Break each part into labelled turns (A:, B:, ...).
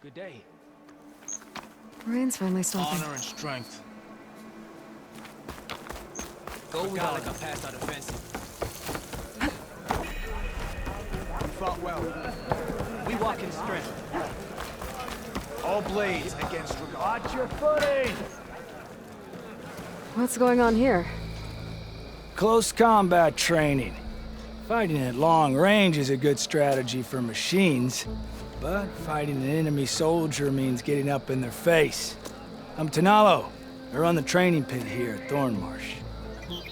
A: Good day.
B: Rain's finally stopping.
A: Honor and strength. Go with like I passed our defensive.
C: We fought well.
A: We walk in strength.
C: All blades against regard.
A: Watch your footing!
B: What's going on here?
D: Close combat training. Fighting at long range is a good strategy for machines, but fighting an enemy soldier means getting up in their face. I'm Tanalo. I run the training pit here at Thornmarsh.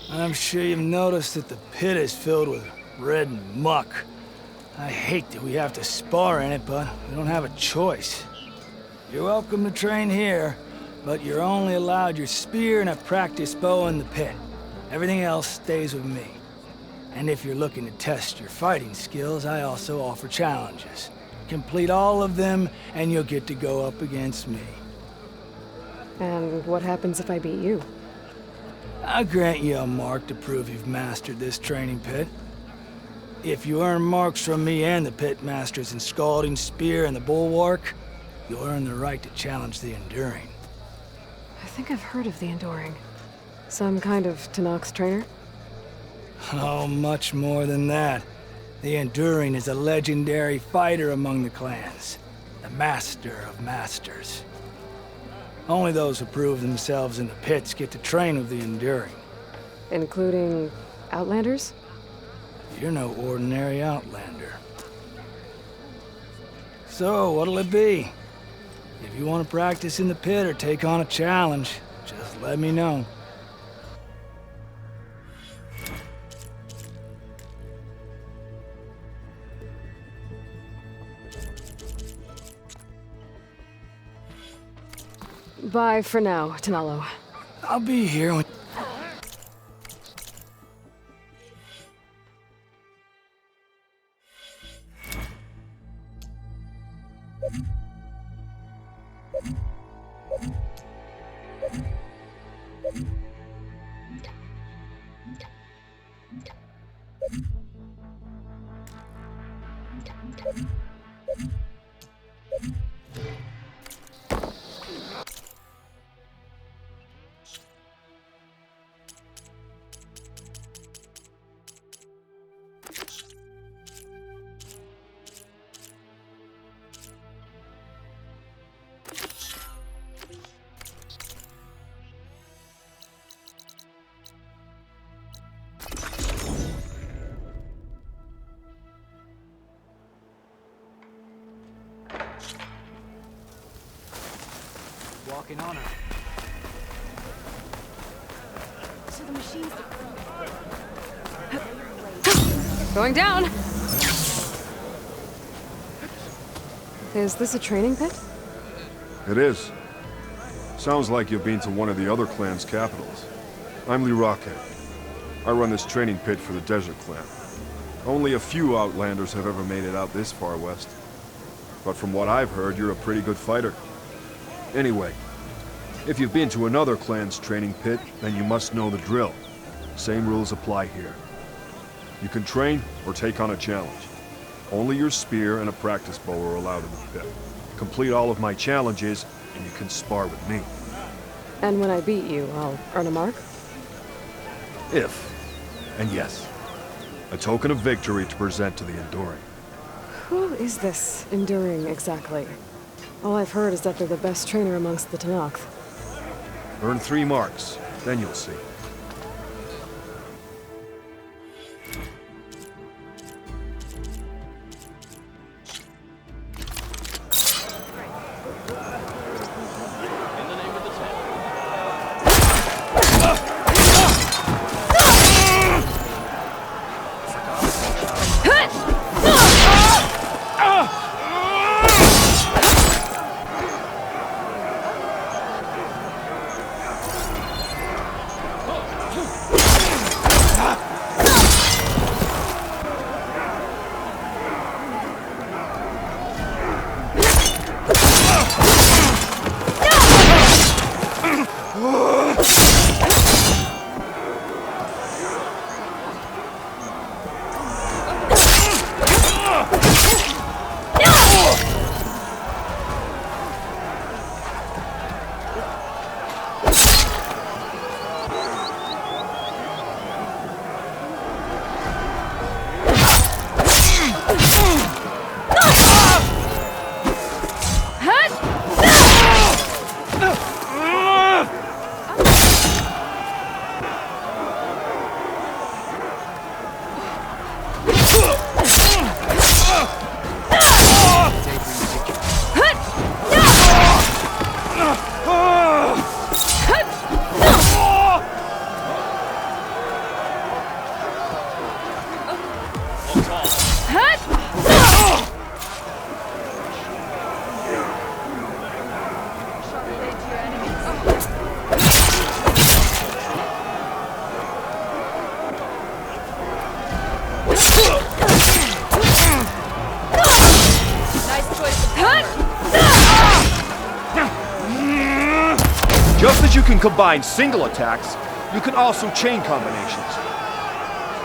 D: I'm sure you've noticed that the pit is filled with red muck. I hate that we have to spar in it, but we don't have a choice. You're welcome to train here, but you're only allowed your spear and a practice bow in the pit. Everything else stays with me. And if you're looking to test your fighting skills, I also offer challenges. Complete all of them, and you'll get to go up against me.
B: And what happens if I beat you?
D: I'll grant you a mark to prove you've mastered this training pit. If you earn marks from me and the pit masters in Scalding Spear and the Bulwark, you'll earn the right to challenge the Enduring.
B: I think I've heard of the Enduring. Some kind of Tenakth trainer?
D: Oh, much more than that. The Enduring is a legendary fighter among the clans. The master of masters. Only those who prove themselves in the pits get to train with the Enduring.
B: Including Outlanders?
D: You're no ordinary Outlander. So, what'll it be? If you want to practice in the pit or take on a challenge, just let me know.
B: Bye for now, Tanalo.
D: I'll be here when...
A: Walk in honor.
B: So the machines... Going down! Is this a training pit?
E: It is. Sounds like you've been to one of the other clan's capitals. I'm Lyrake. I run this training pit for the Desert Clan. Only a few Outlanders have ever made it out this far west. But from what I've heard, you're a pretty good fighter. Anyway, if you've been to another clan's training pit, then you must know the drill. Same rules apply here. You can train or take on a challenge. Only your spear and a practice bow are allowed in the pit. Complete all of my challenges, and you can spar with me.
B: And when I beat you, I'll earn a mark?
E: If. And yes. A token of victory to present to the Enduring.
B: Who is this Enduring exactly? All I've heard is that they're the best trainer amongst the Tenakth.
E: Earn 3 marks, then you'll see.
C: Just as you can combine single attacks, you can also chain combinations.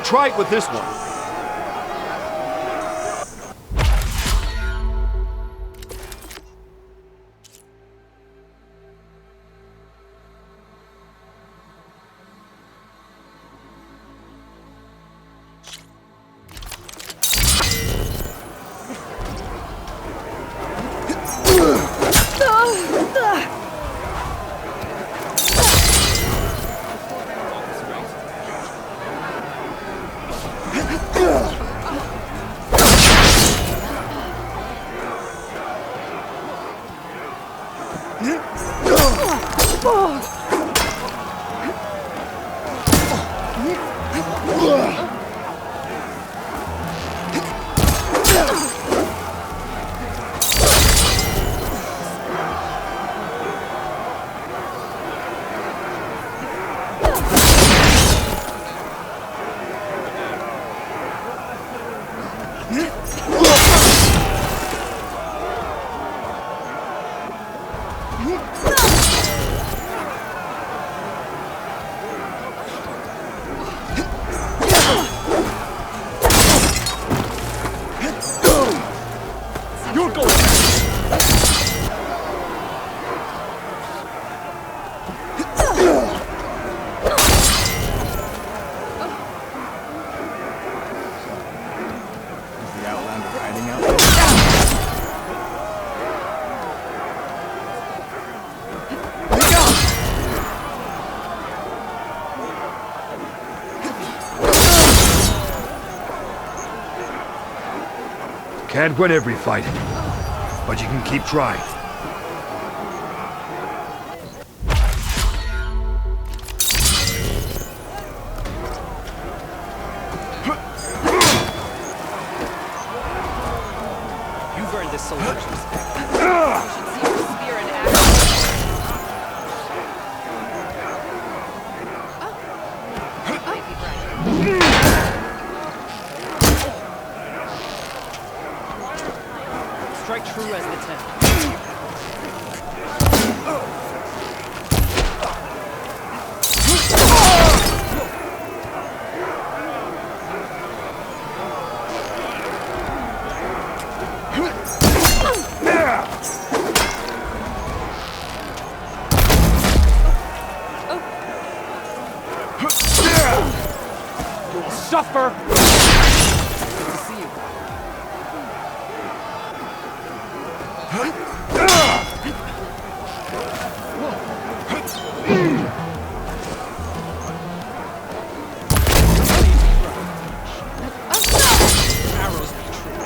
C: Try it with this one.
E: Can't win every fight, but you can keep trying.
A: You've earned this soldier's respect.
F: Spear and axe.
A: Strike true as the ten.
C: You'll suffer!
A: Good to see you. Arrows be true.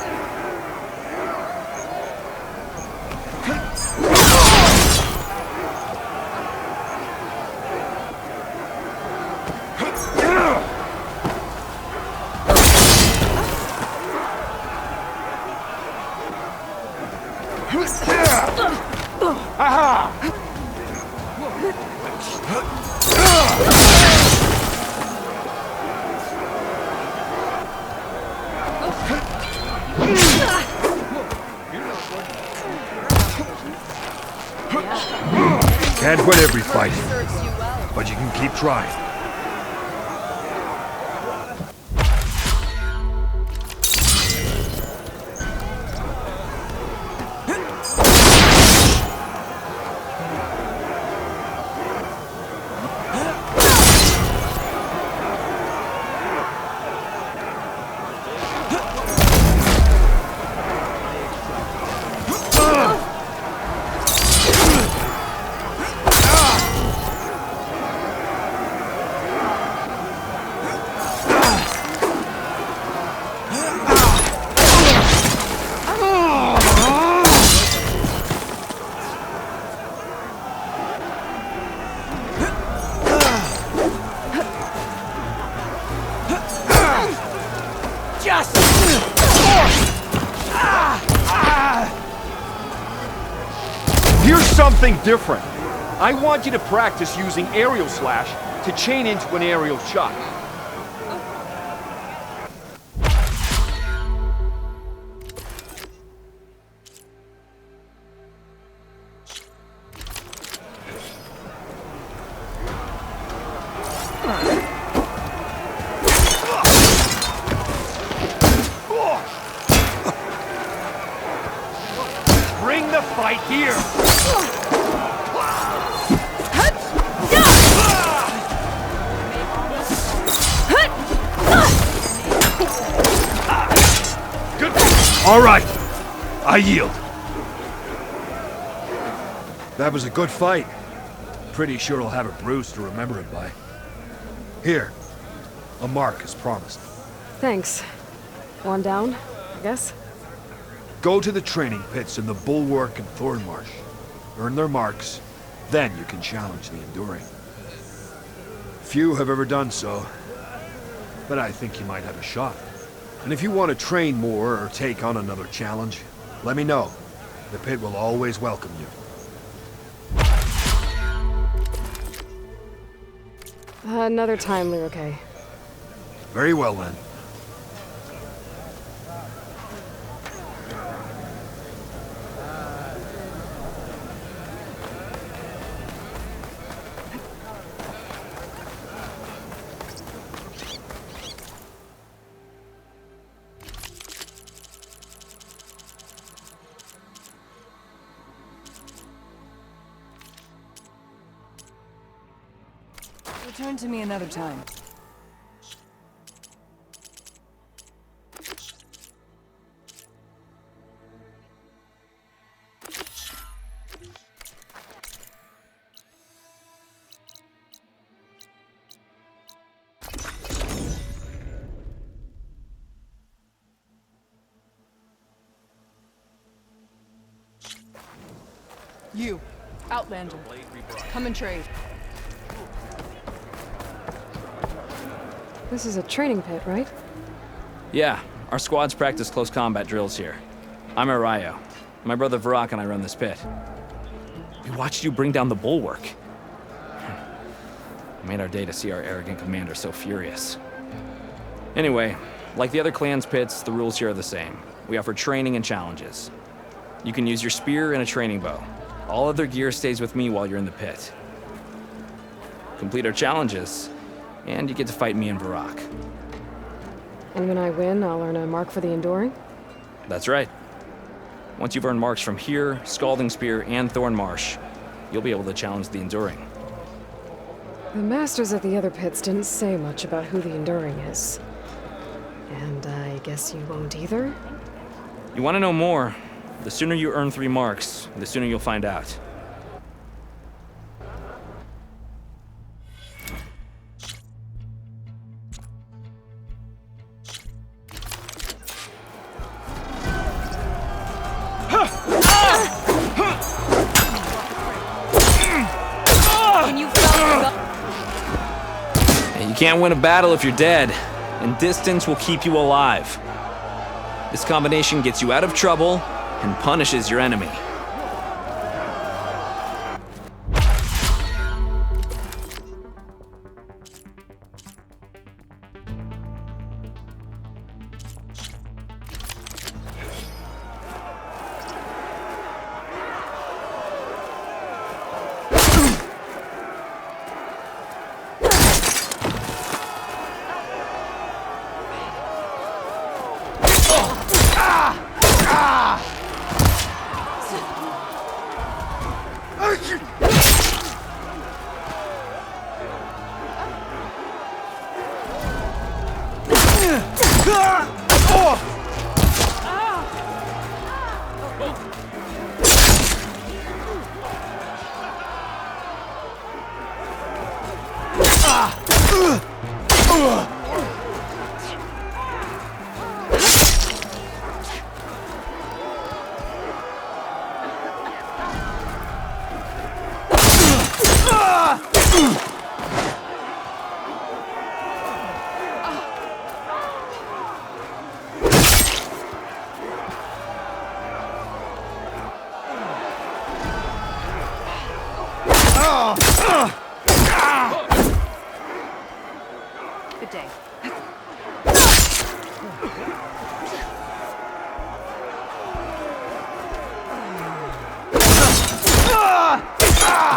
E: Can't win every fight,
F: Serves you well.
E: but you can keep trying.
D: Just...
C: Here's something different. I want you to practice using aerial slash to chain into an aerial shot. Bring the fight here! Good. All right, I yield.
E: That was a good fight. Pretty sure I'll have a bruise to remember it by. Here, a mark as promised.
B: Thanks. One down, I guess?
E: Go to the training pits in the Bulwark and Thornmarsh. Earn their marks, then you can challenge the Enduring. Few have ever done so, but I think you might have a shot. And if you want to train more or take on another challenge, let me know. The pit will always welcome you.
B: Another time, Lyroke.
E: Very well then.
F: Return to me another time. You, Outlander, come and trade.
B: This is a training pit, right?
G: Yeah, our squads practice close combat drills here. I'm Arayo. My brother Varrock and I run this pit. We watched you bring down the Bulwark. It made our day to see our arrogant commander so furious. Anyway, like the other clans' pits, the rules here are the same. We offer training and challenges. You can use your spear and a training bow. All other gear stays with me while you're in the pit. Complete our challenges, and you get to fight me and Varrock.
B: And when I win, I'll earn a mark for the Enduring?
G: That's right. Once you've earned marks from here, Scalding Spear, and Thornmarsh, you'll be able to challenge the Enduring.
B: The masters at the other pits didn't say much about who the Enduring is. And I guess you won't either?
G: You want to know more? The sooner you earn 3 marks, the sooner you'll find out.
F: Can you feel the
G: And you can't win a battle if you're dead, and distance will keep you alive. This combination gets you out of trouble and punishes your enemy.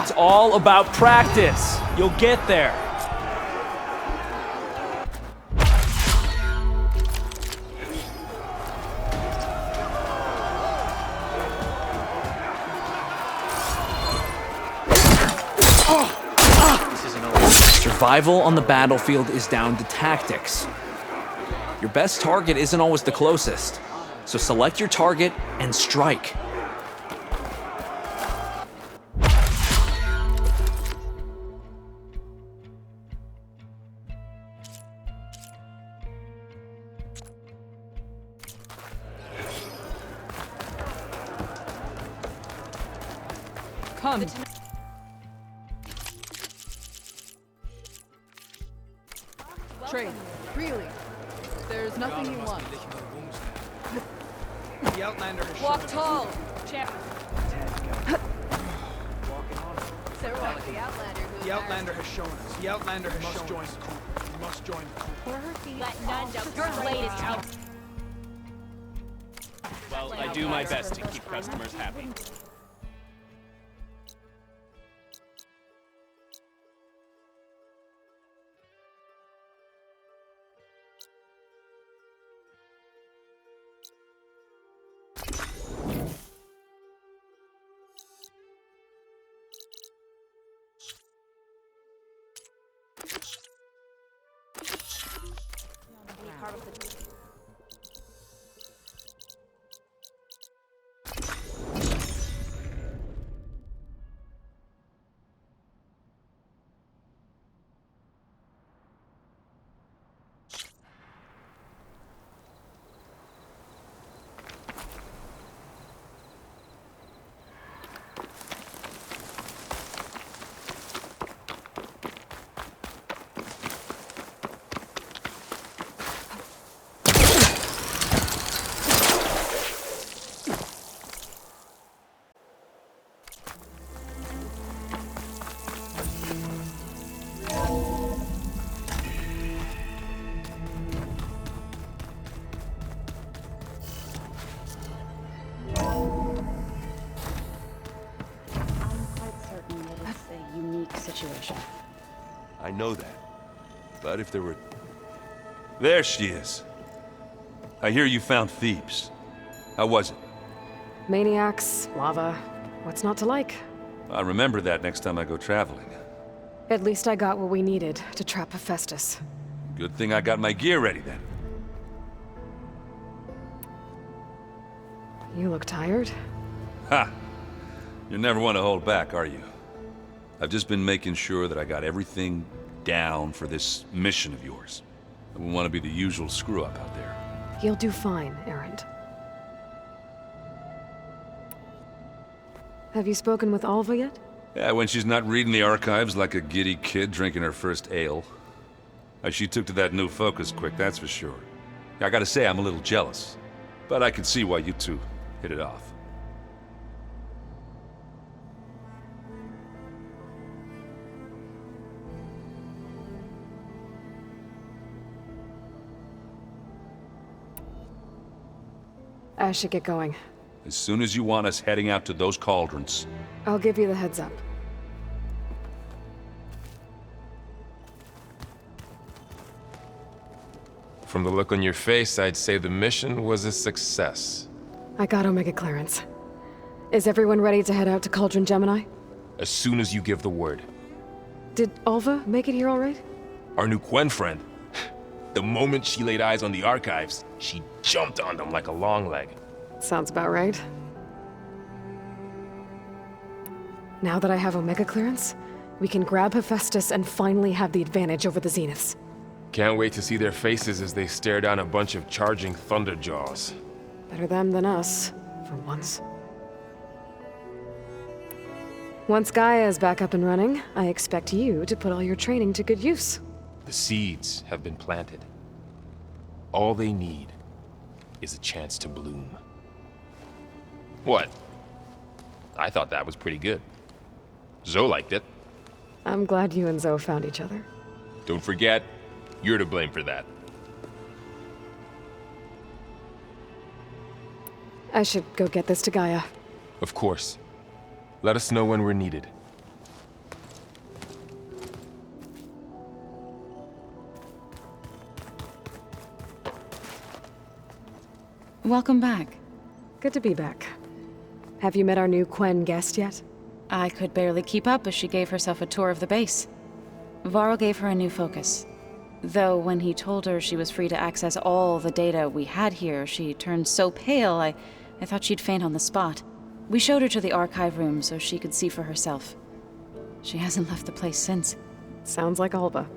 D: It's all about practice. You'll get there.
G: Survival on the battlefield is down to tactics. Your best target isn't always the closest, so select your target and strike.
F: Come. Trade. Really. There's nothing you want.
D: The Outlander has
F: Walk tall.
D: The Outlander has shown us. The Outlander has shown us. You must join the crew.
H: Let none of your latest out.
I: Well, I do my best to keep customers happy.
B: Situation.
J: I know that. But if there were... There she is. I hear you found Thebes. How was it?
B: Maniacs, lava. What's not to like?
J: I'll remember that next time I go traveling.
B: At least I got what we needed to trap Hephaestus.
J: Good thing I got my gear ready then.
B: You look tired.
J: Ha! You never want to hold back, are you? I've just been making sure that I got everything down for this mission of yours. I wouldn't want to be the usual screw-up out there.
B: You'll do fine, Erend. Have you spoken with Alva yet?
J: Yeah, when she's not reading the archives like a giddy kid drinking her first ale. She took to that new focus quick, that's for sure. I gotta say, I'm a little jealous. But I can see why you two hit it off.
B: I should get going.
J: As soon as you want us heading out to those cauldrons.
B: I'll give you the heads up.
K: From the look on your face, I'd say the mission was a success.
B: I got Omega clearance. Is everyone ready to head out to Cauldron Gemini?
K: As soon as you give the word.
B: Did Alva make it here all right?
K: Our new Quen friend. The moment she laid eyes on the archives, she jumped on them like a long leg.
B: Sounds about right. Now that I have Omega clearance, we can grab Hephaestus and finally have the advantage over the Zeniths.
K: Can't wait to see their faces as they stare down a bunch of charging Thunderjaws.
B: Better them than us, for once. Once Gaia is back up and running, I expect you to put all your training to good use.
K: The seeds have been planted. All they need is a chance to bloom. What? I thought that was pretty good. Zoe liked it.
B: I'm glad you and Zoe found each other.
K: Don't forget, you're to blame for that.
B: I should go get this to Gaia.
K: Of course. Let us know when we're needed.
L: Welcome back.
B: Good to be back. Have you met our new Quen guest yet?
L: I could barely keep up as she gave herself a tour of the base. Varl gave her a new focus. Though when he told her she was free to access all the data we had here, she turned so pale, I thought she'd faint on the spot. We showed her to the archive room so she could see for herself. She hasn't left the place since.
B: Sounds like Alba.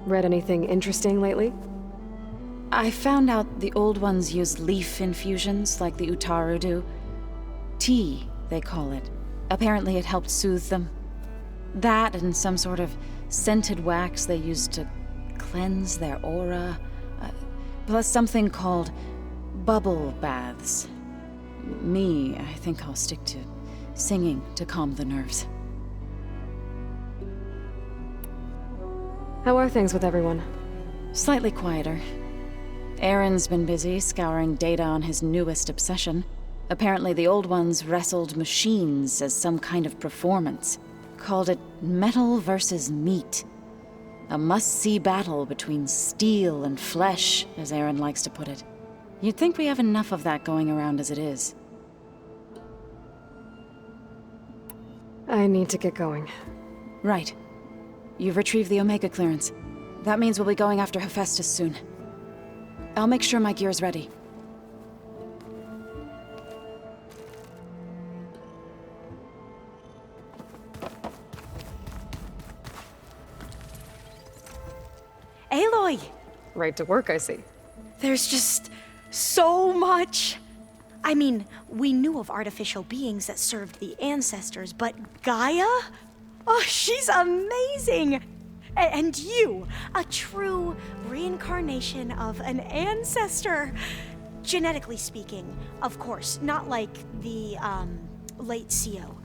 B: Read anything interesting lately?
L: I found out the old ones used leaf infusions like the Utaru do. Tea, they call it. Apparently it helped soothe them. That and some sort of scented wax they used to cleanse their aura. Plus something called bubble baths. I think I'll stick to singing to calm the nerves.
B: How are things with everyone?
L: Slightly quieter. Aaron's been busy scouring data on his newest obsession. Apparently the old ones wrestled machines as some kind of performance. Called it metal versus meat. A must-see battle between steel and flesh, as Aaron likes to put it. You'd think we have enough of that going around as it is.
B: I need to get going.
L: Right. You've retrieved the Omega clearance. That means we'll be going after Hephaestus soon. I'll make sure my gear's ready.
M: Aloy!
B: Right to work, I see.
M: There's just so much. I mean, we knew of artificial beings that served the ancestors, but Gaia? Oh, she's amazing! And you, a true reincarnation of an ancestor. Genetically speaking, of course, not like the, late CO.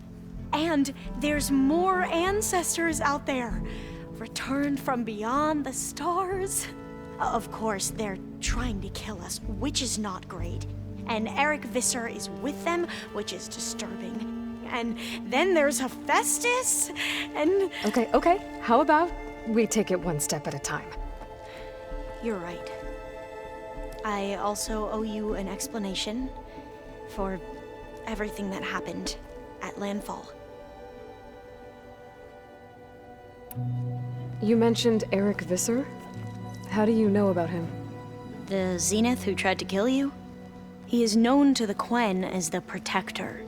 M: And there's more ancestors out there, returned from beyond the stars. Of course, they're trying to kill us, which is not great. And Eric Visser is with them, which is disturbing. And then there's Hephaestus, and...
B: Okay. How about we take it one step at a time?
M: You're right. I also owe you an explanation for everything that happened at Landfall.
B: You mentioned Eric Visser? How do you know about him?
M: The Zenith who tried to kill you? He is known to the Quen as the Protector.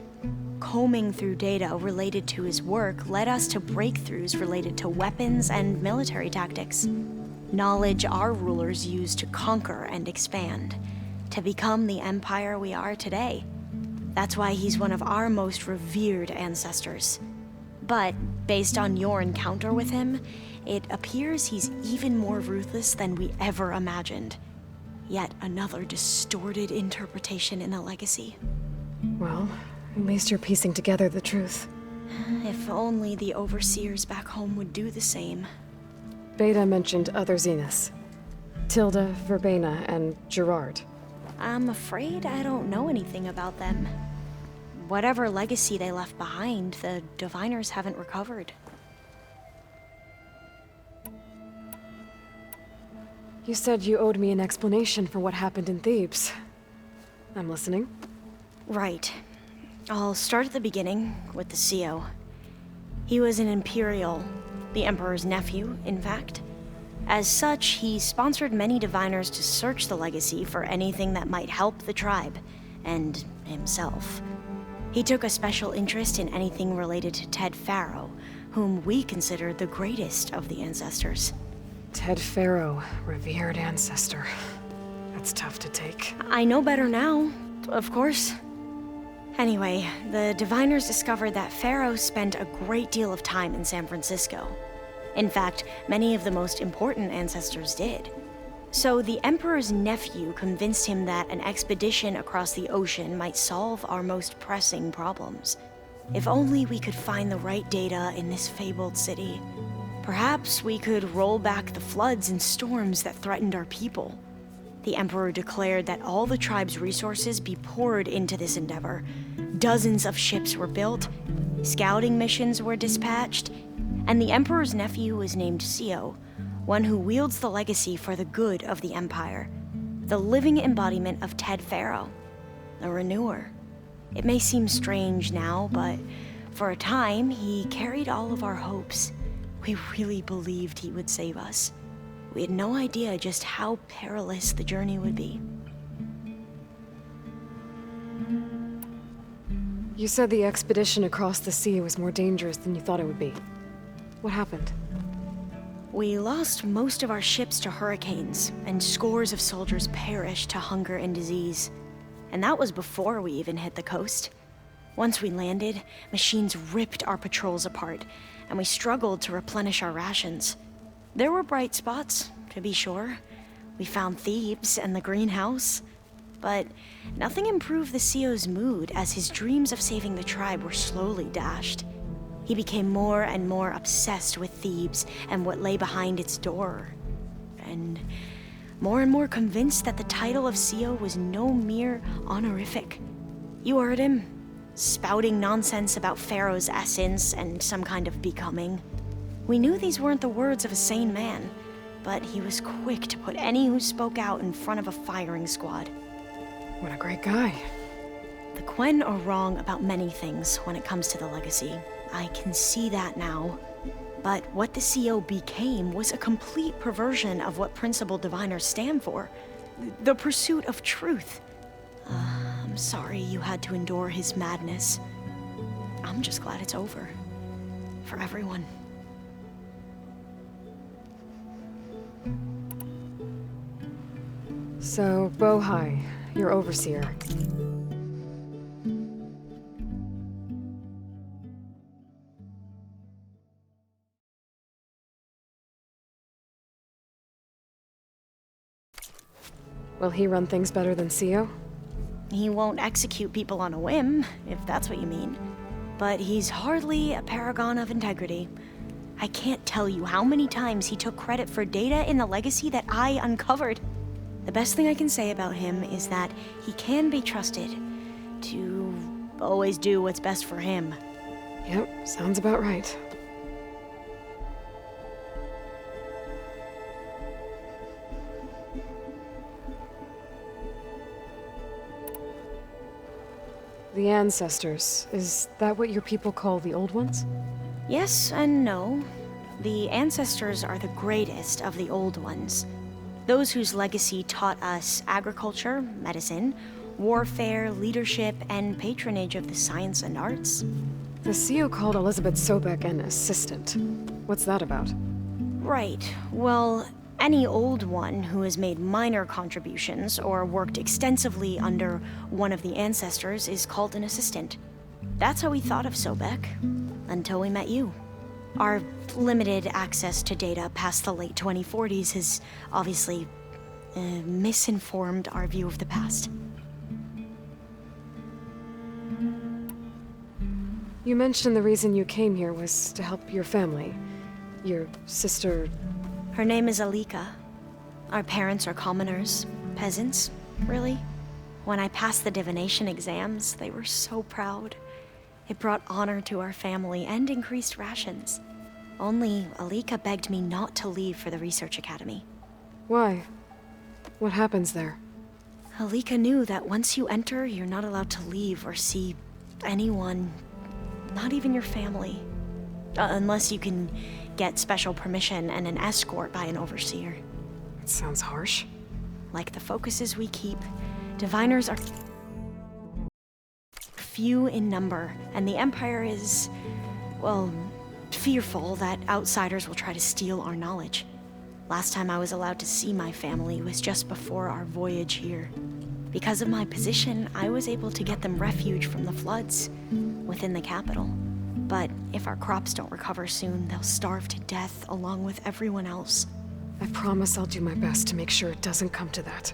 M: Combing through data related to his work led us to breakthroughs related to weapons and military tactics. Knowledge our rulers used to conquer and expand, to become the empire we are today. That's why he's one of our most revered ancestors. But based on your encounter with him, it appears he's even more ruthless than we ever imagined. Yet another distorted interpretation in the legacy.
B: Well, at least you're piecing together the truth.
M: If only the overseers back home would do the same.
B: Beta mentioned other Zeniths. Tilda, Verbena, and Gerard.
M: I'm afraid I don't know anything about them. Whatever legacy they left behind, the Diviners haven't recovered.
B: You said you owed me an explanation for what happened in Thebes. I'm listening.
M: Right. I'll start at the beginning, with the CO. He was an Imperial, the Emperor's nephew, in fact. As such, he sponsored many Diviners to search the legacy for anything that might help the tribe, and himself. He took a special interest in anything related to Ted Faro, whom we consider the greatest of the ancestors.
B: Ted Faro, revered ancestor. That's tough to take.
M: I know better now, of course. Anyway, the Diviners discovered that Faro spent a great deal of time in San Francisco. In fact, many of the most important ancestors did. So the Emperor's nephew convinced him that an expedition across the ocean might solve our most pressing problems. If only we could find the right data in this fabled city. Perhaps we could roll back the floods and storms that threatened our people. The Emperor declared that all the tribe's resources be poured into this endeavor. Dozens of ships were built, scouting missions were dispatched, and the Emperor's nephew was named Sio, one who wields the legacy for the good of the Empire, the living embodiment of Ted Faro, a renewer. It may seem strange now, but for a time, he carried all of our hopes. We really believed he would save us. We had no idea just how perilous the journey would be.
B: You said the expedition across the sea was more dangerous than you thought it would be. What happened?
M: We lost most of our ships to hurricanes, and scores of soldiers perished to hunger and disease. And that was before we even hit the coast. Once we landed, machines ripped our patrols apart, and we struggled to replenish our rations. There were bright spots, to be sure. We found Thebes and the greenhouse. But nothing improved the Sio's mood as his dreams of saving the tribe were slowly dashed. He became more and more obsessed with Thebes and what lay behind its door. And more convinced that the title of Sio was no mere honorific. You heard him, spouting nonsense about Pharaoh's essence and some kind of becoming. We knew these weren't the words of a sane man, but he was quick to put any who spoke out in front of a firing squad.
B: What a great guy.
M: The Quen are wrong about many things when it comes to the legacy. I can see that now. But what the CO became was a complete perversion of what principled diviners stand for. The pursuit of truth. I'm sorry you had to endure his madness. I'm just glad it's over. For everyone.
B: So, Bohai, your overseer. Will he run things better than Sio?
M: He won't execute people on a whim, if that's what you mean. But he's hardly a paragon of integrity. I can't tell you how many times he took credit for data in the legacy that I uncovered. The best thing I can say about him is that he can be trusted to always do what's best for him.
B: Yep, sounds about right. The ancestors, is that what your people call the old ones?
M: Yes and no. The ancestors are the greatest of the old ones. Those whose legacy taught us agriculture, medicine, warfare, leadership, and patronage of the science and arts.
B: The CO called Elizabeth Sobek an assistant. What's that about?
M: Right. Well, any old one who has made minor contributions or worked extensively under one of the ancestors is called an assistant. That's how we thought of Sobek, until we met you. Our limited access to data past the late 2040s has obviously misinformed our view of the past.
B: You mentioned the reason you came here was to help your family. Your sister...
M: Her name is Alika. Our parents are commoners, peasants, really. When I passed the divination exams, they were so proud. It brought honor to our family and increased rations. Only Alika begged me not to leave for the research academy.
B: Why? What happens there?
M: Alika knew that once you enter, you're not allowed to leave or see anyone, not even your family. Unless you can get special permission and an escort by an overseer.
B: It sounds harsh.
M: Like the focuses we keep, diviners are few in number, and the Empire is, well, fearful that outsiders will try to steal our knowledge. Last time I was allowed to see my family was just before our voyage here. Because of my position, I was able to get them refuge from the floods within the capital. But if our crops don't recover soon, they'll starve to death along with everyone else.
B: I promise I'll do my best to make sure it doesn't come to that.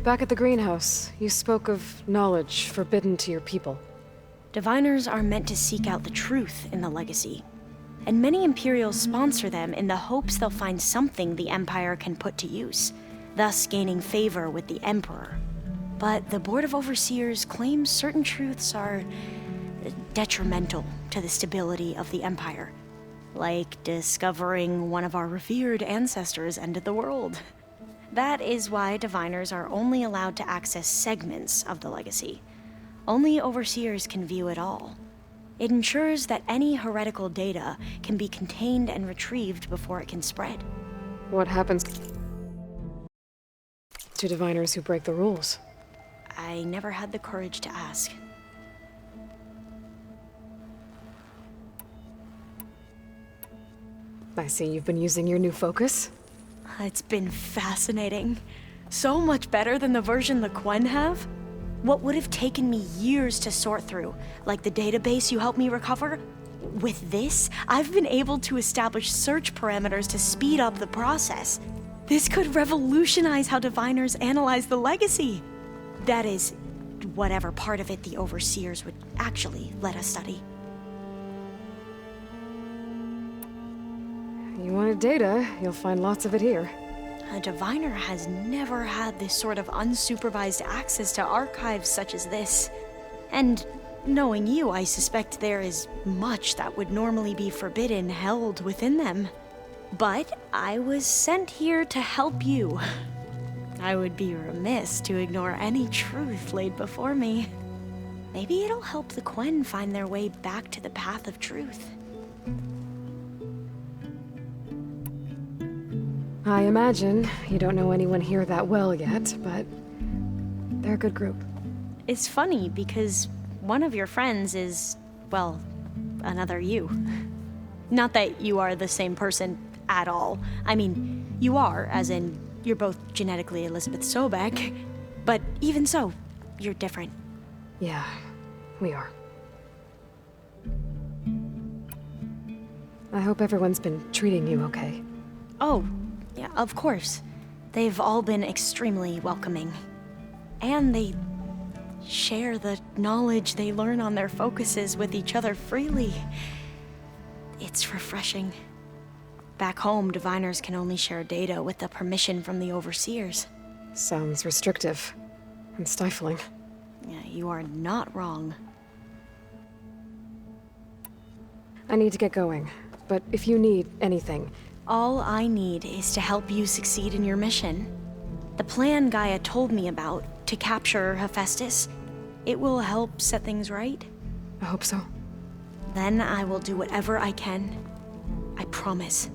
B: Back at the greenhouse, you spoke of knowledge forbidden to your people.
M: Diviners are meant to seek out the truth in the legacy, and many Imperials sponsor them in the hopes they'll find something the Empire can put to use, thus gaining favor with the Emperor. But the Board of Overseers claims certain truths are detrimental to the stability of the Empire, like discovering one of our revered ancestors ended the world. That is why Diviners are only allowed to access segments of the legacy. Only Overseers can view it all. It ensures that any heretical data can be contained and retrieved before it can spread.
B: What happens to Diviners who break the rules?
M: I never had the courage to ask.
B: I see you've been using your new focus.
M: It's been fascinating. So much better than the version the Quen have. What would have taken me years to sort through, like the database you helped me recover, with this, I've been able to establish search parameters to speed up the process. This could revolutionize how Diviners analyze the legacy. That is, whatever part of it the Overseers would actually let us study.
B: You wanted data, you'll find lots of it here.
M: A Diviner has never had this sort of unsupervised access to archives such as this. And knowing you, I suspect there is much that would normally be forbidden held within them. But I was sent here to help you. I would be remiss to ignore any truth laid before me. Maybe it'll help the Quen find their way back to the path of truth.
B: I imagine you don't know anyone here that well yet, but they're a good group.
M: It's funny because one of your friends is, well, another you. Not that you are the same person at all. I mean, you are, as in, you're both genetically Elizabeth Sobek, but even so, you're different.
B: Yeah, we are. I hope everyone's been treating you okay.
M: Oh, yeah, of course. They've all been extremely welcoming. And they share the knowledge they learn on their focuses with each other freely. It's refreshing. Back home, Diviners can only share data with the permission from the Overseers.
B: Sounds restrictive and stifling.
M: Yeah, you are not wrong.
B: I need to get going, but if you need anything...
M: All I need is to help you succeed in your mission. The plan Gaia told me about, to capture Hephaestus, it will help set things right.
B: I hope so.
M: Then I will do whatever I can. I promise.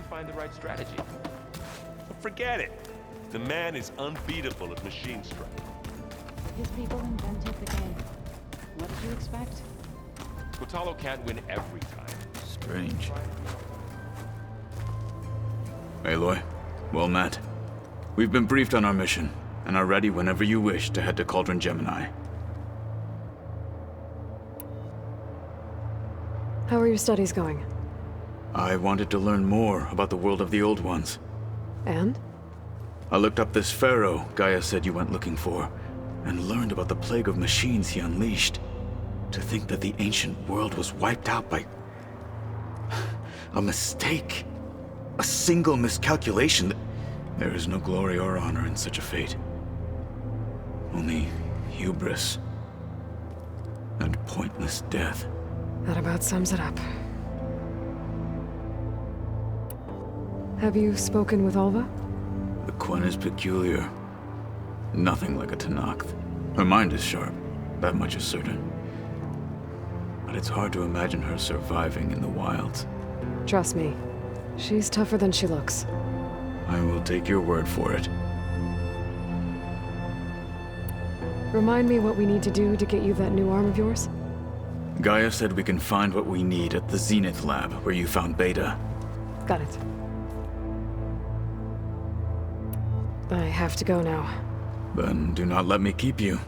N: Find the right strategy. Forget it. The man is unbeatable at machine strike.
L: His people invented the game. What did you expect?
N: Kotallo can't win every time.
O: Strange. Aloy, well met. We've been briefed on our mission, and are ready whenever you wish to head to Cauldron Gemini.
B: How are your studies going?
O: I wanted to learn more about the world of the Old Ones.
B: And?
O: I looked up this pharaoh Gaia said you went looking for, and learned about the plague of machines he unleashed. To think that the ancient world was wiped out by... a mistake. A single miscalculation. There is no glory or honor in such a fate. Only hubris. And pointless death.
B: That about sums it up. Have you spoken with Alva?
O: The Quen is peculiar. Nothing like a Tenakth. Her mind is sharp, that much is certain. But it's hard to imagine her surviving in the wilds.
B: Trust me, she's tougher than she looks.
O: I will take your word for it.
B: Remind me what we need to do to get you that new arm of yours?
O: Gaia said we can find what we need at the Zenith Lab, where you found Beta.
B: Got it. I have to go now.
O: Then do not let me keep you.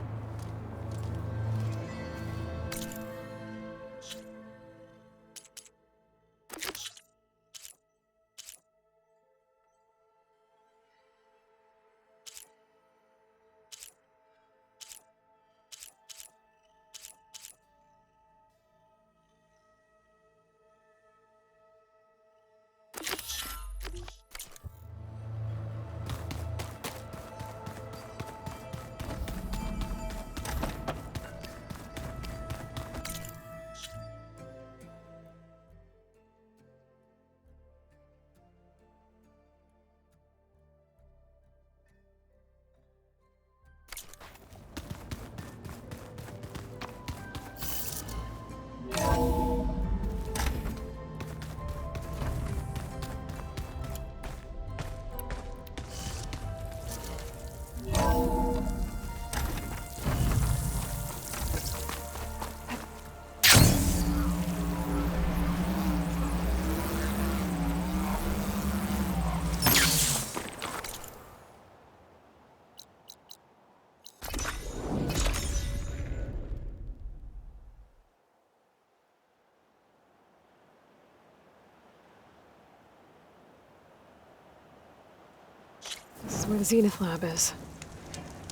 B: This is where the Zenith Lab is.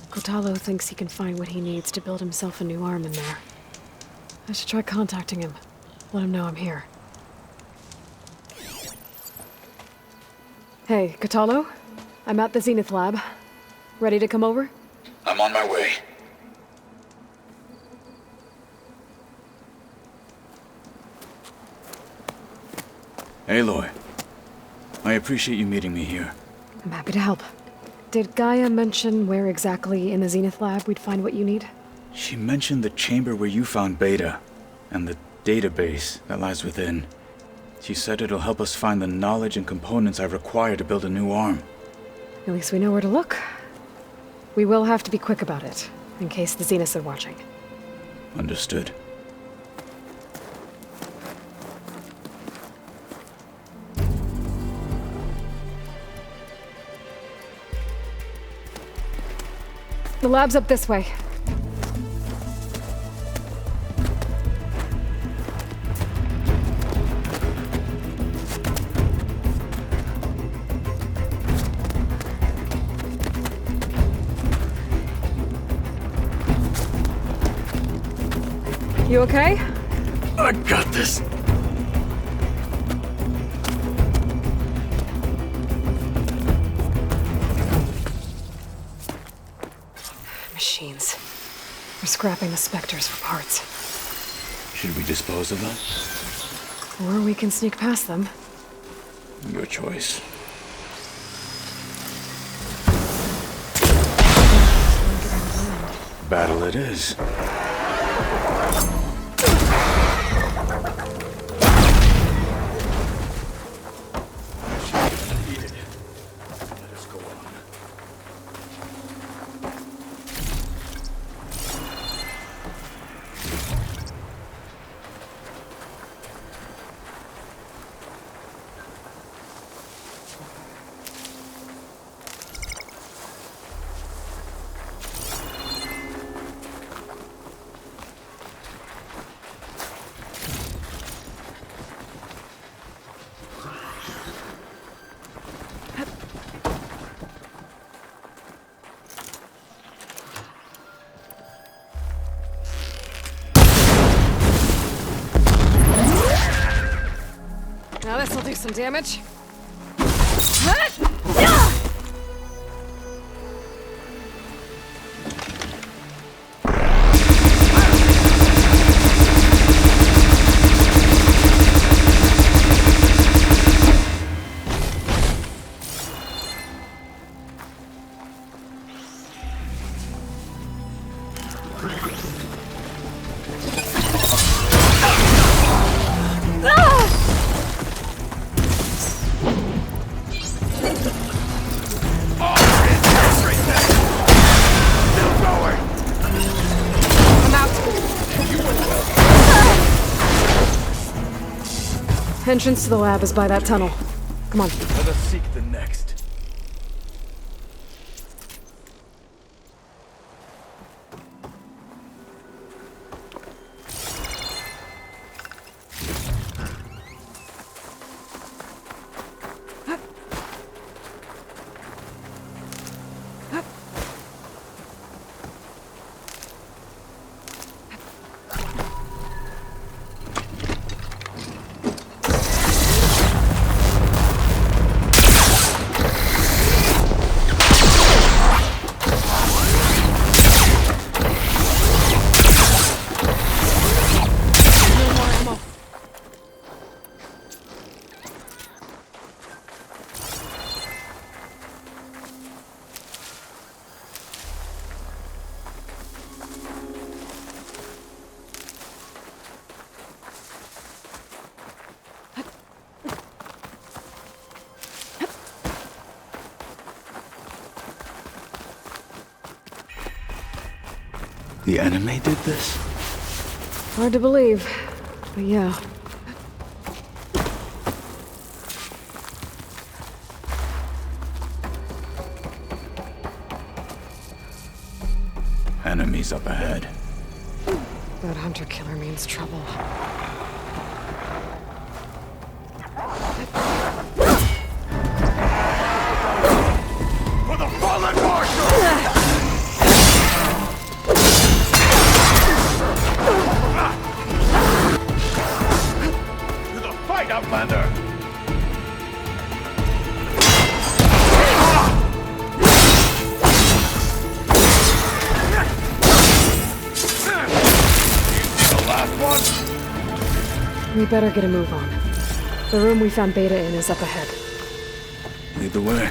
B: Kotalo thinks he can find what he needs to build himself a new arm in there. I should try contacting him. Let him know I'm here. Hey, Kotalo? I'm at the Zenith Lab. Ready to come over?
O: I'm on my way. Aloy, I appreciate you meeting me here.
B: I'm happy to help. Did Gaia mention where exactly in the Zenith Lab we'd find what you need?
O: She mentioned the chamber where you found Beta, and the database that lies within. She said it'll help us find the knowledge and components I require to build a new arm.
B: At least we know where to look. We will have to be quick about it, in case the Zeniths are watching.
O: Understood.
B: The lab's up this way. You okay?
O: I got this.
B: Machines. We're scrapping the Spectres for parts.
O: Should we dispose of them?
B: Or we can sneak past them.
O: Your choice. Battle it is.
B: Now this'll do some damage. Entrance to the lab is by that tunnel. Come on.
D: Let us seek the next.
O: The enemy did this?
B: Hard to believe, but yeah.
O: Enemies up ahead.
B: That hunter-killer means trouble.
C: For the fallen marshal! To the fight, Outlander! The last one?
B: We better get a move on. The room we found Beta in is up ahead.
O: Lead the way.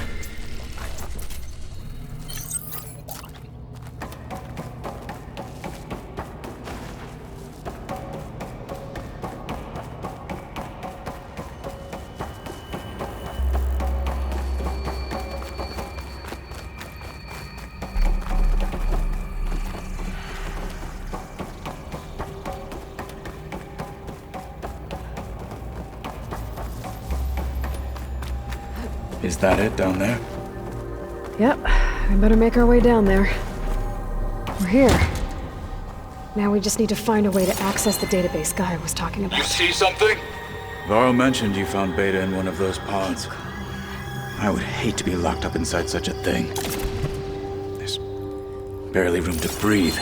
O: Is that it down there?
B: Yep, we better make our way down there. We're here. Now we just need to find a way to access the database Gaia was talking about.
O: You see something? Varl mentioned you found Beta in one of those pods. I would hate to be locked up inside such a thing. There's barely room to breathe.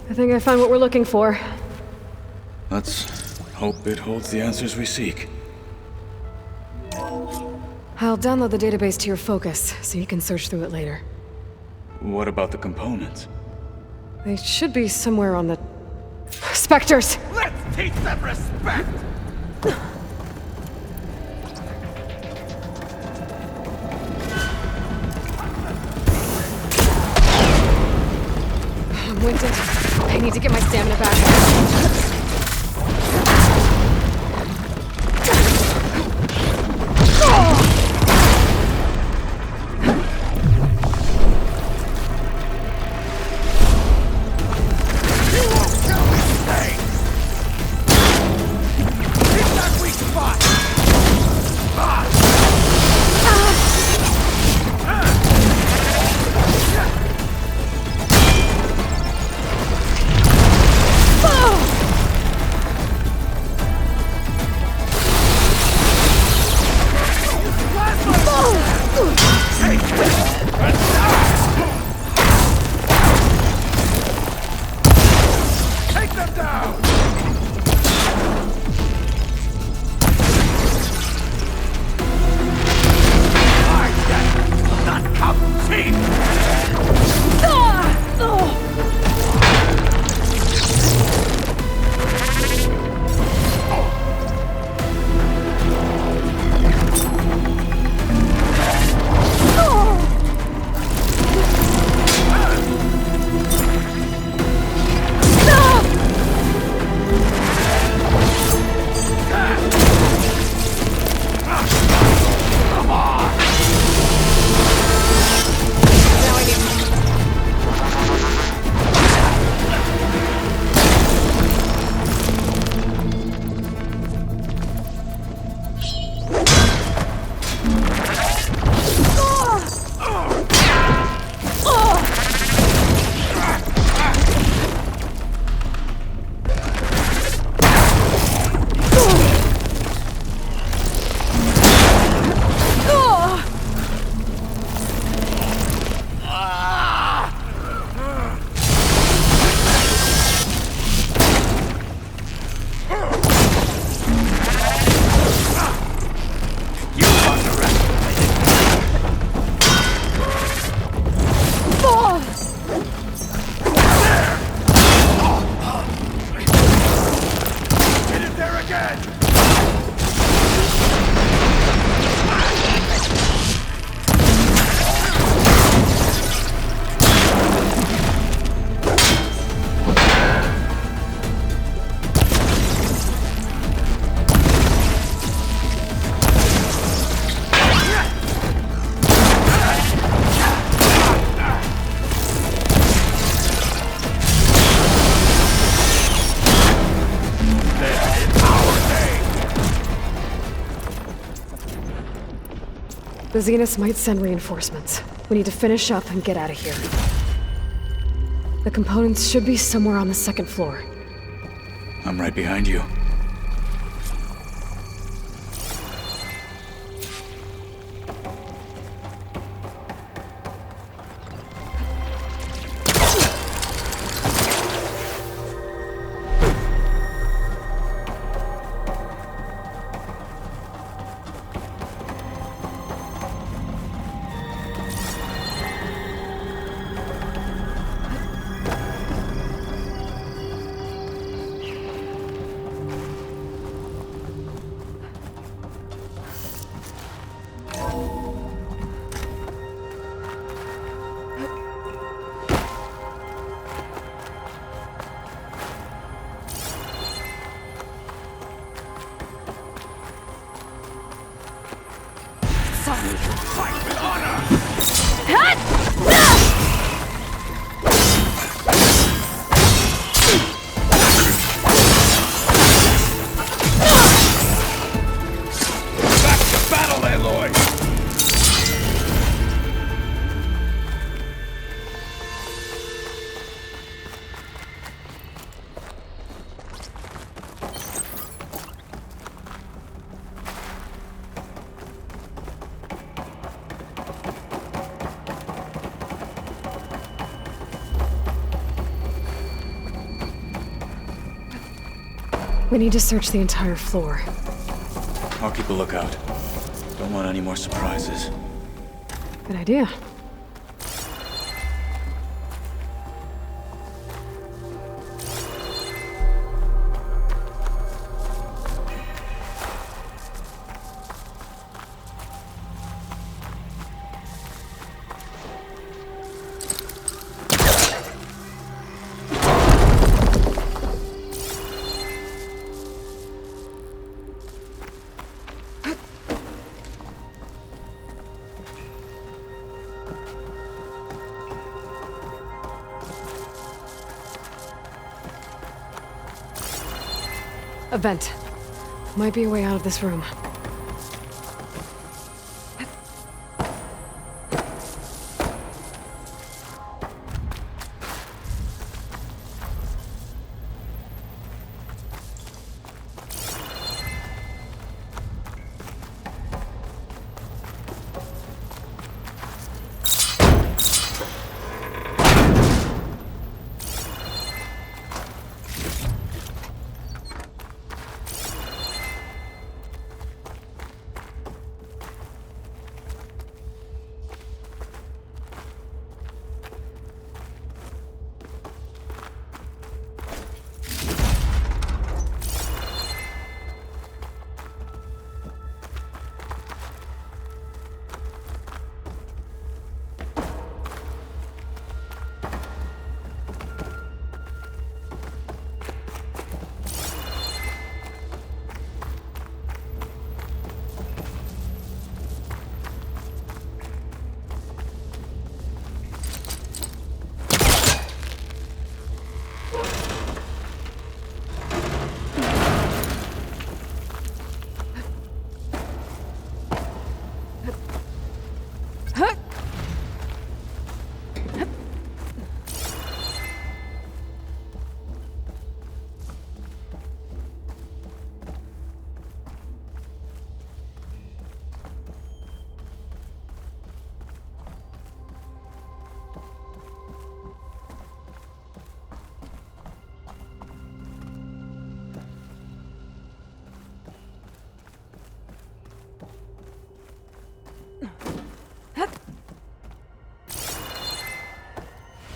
B: I think I found what we're looking for.
O: Let's hope it holds the answers we seek.
B: I'll download the database to your Focus, so you can search through it later.
O: What about the components?
B: They should be somewhere on the... Spectres!
C: Let's teach them respect!
B: I'm winded. I need to get my stamina back. The Zeniths might send reinforcements. We need to finish up and get out of here. The components should be somewhere on the second floor.
O: I'm right behind you.
B: We need to search the entire floor.
O: I'll keep a lookout. Don't want any more surprises.
B: Good idea. A vent. Might be a way out of this room.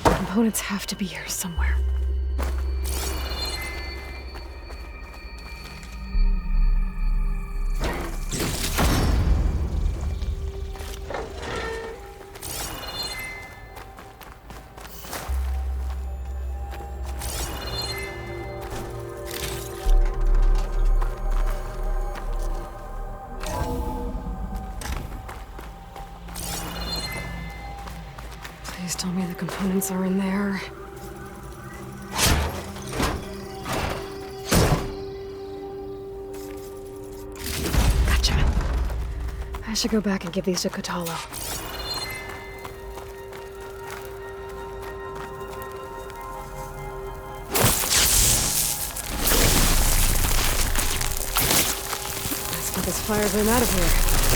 B: Components have to be here somewhere. Please tell me the components are in there. Gotcha. That should go back and give these to Kotalo. Let's get this fire burn out of here.